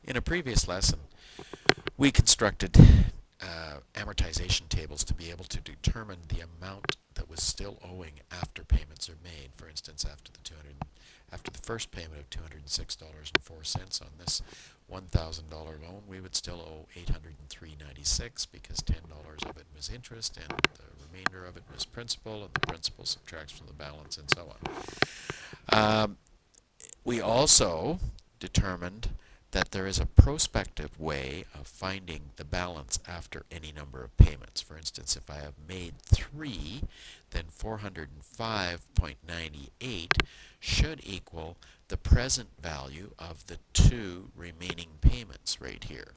In a previous lesson, we constructed amortization tables to be able to determine the amount that was still owing after payments are made. For instance, after the first payment of $206.04 on this $1,000 loan, we would still owe $803.96 because $10 of it was interest and the remainder of it was principal, and the principal subtracts from the balance, and so on. We also determined that there is a prospective way of finding the balance after any number of payments. For instance, if I have made 3, then 405.98 should equal the present value of the 2 remaining payments right here.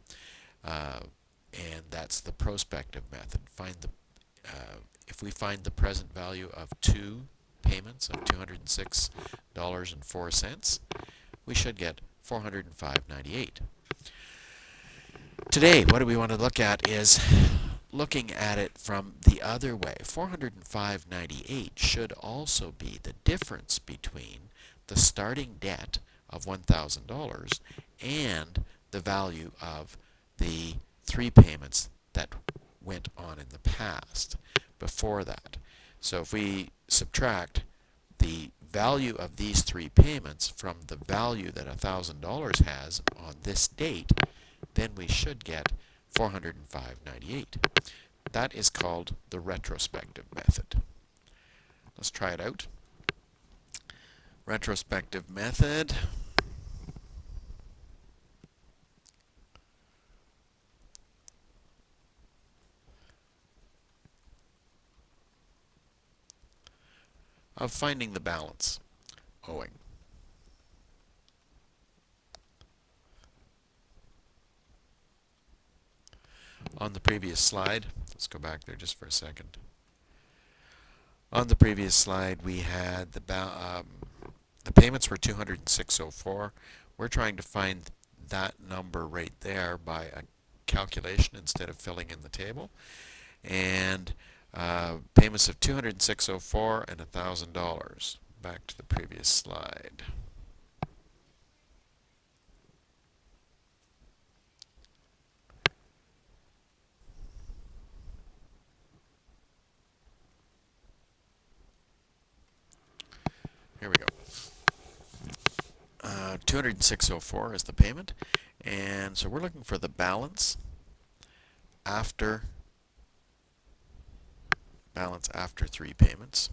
And that's the prospective method. If we find the present value of 2 payments of $206.04, we should get 405.98. Today, what we want to look at is looking at it from the other way. 405.98 should also be the difference between the starting debt of $1,000 and the value of the 3 payments that went on in the past before that. So if we subtract the value of these 3 payments from the value that $1,000 has on this date, then we should get 405.98. That is called the retrospective method. Let's try it out. Retrospective method. Of finding the balance owing. On the previous slide, let's go back there just for a second. On the previous slide, we had the payments were $206.04. We're trying to find that number right there by a calculation instead of filling in the table. And payments of $206.04 and $1,000. Back to the previous slide. Here we go. 206.04 is the payment, and so we're looking for the balance after 3 payments.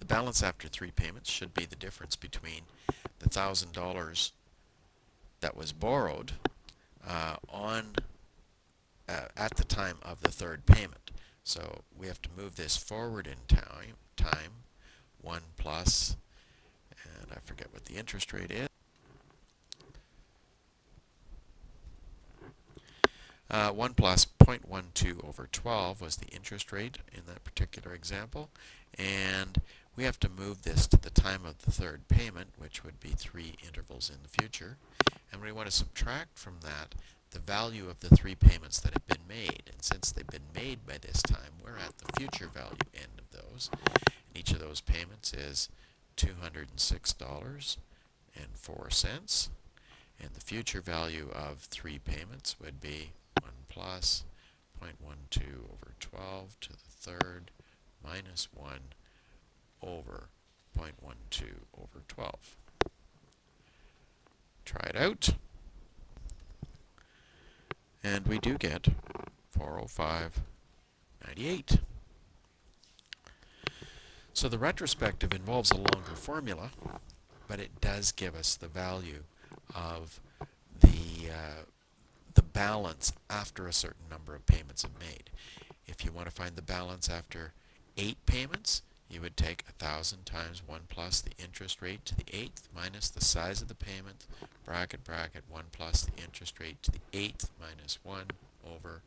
The balance after 3 payments should be the difference between the $1,000 that was borrowed at the time of the 3rd payment. So we have to move this forward in time. 1 plus, and I forget what the interest rate is. 1 plus 0.12 over 12 was the interest rate in that particular example, and we have to move this to the time of the 3rd payment, which would be 3 intervals in the future, and we want to subtract from that the value of the 3 payments that have been made. And since they've been made by this time, we're at the future value end of those. And each of those payments is $206.04. And the future value of 3 payments would be 1 plus 0.12 over 12 to the 3rd minus 1 over 0.12 over 12. Try it out. And we do get 405.98. So the retrospective involves a longer formula, but it does give us the value of the balance after a certain number of payments are made. If you want to find the balance after 8 payments, you would take 1,000 times 1 plus the interest rate to the 8th minus the size of the payment, bracket, bracket, 1 plus the interest rate to the 8th minus 1 over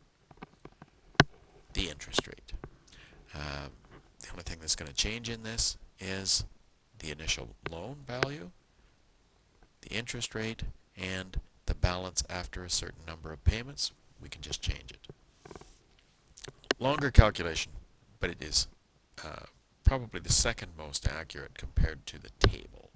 the interest rate. The only thing that's going to change in this is the initial loan value, the interest rate, and the balance after a certain number of payments, we can just change it. Longer calculation, but it is probably the second most accurate compared to the table.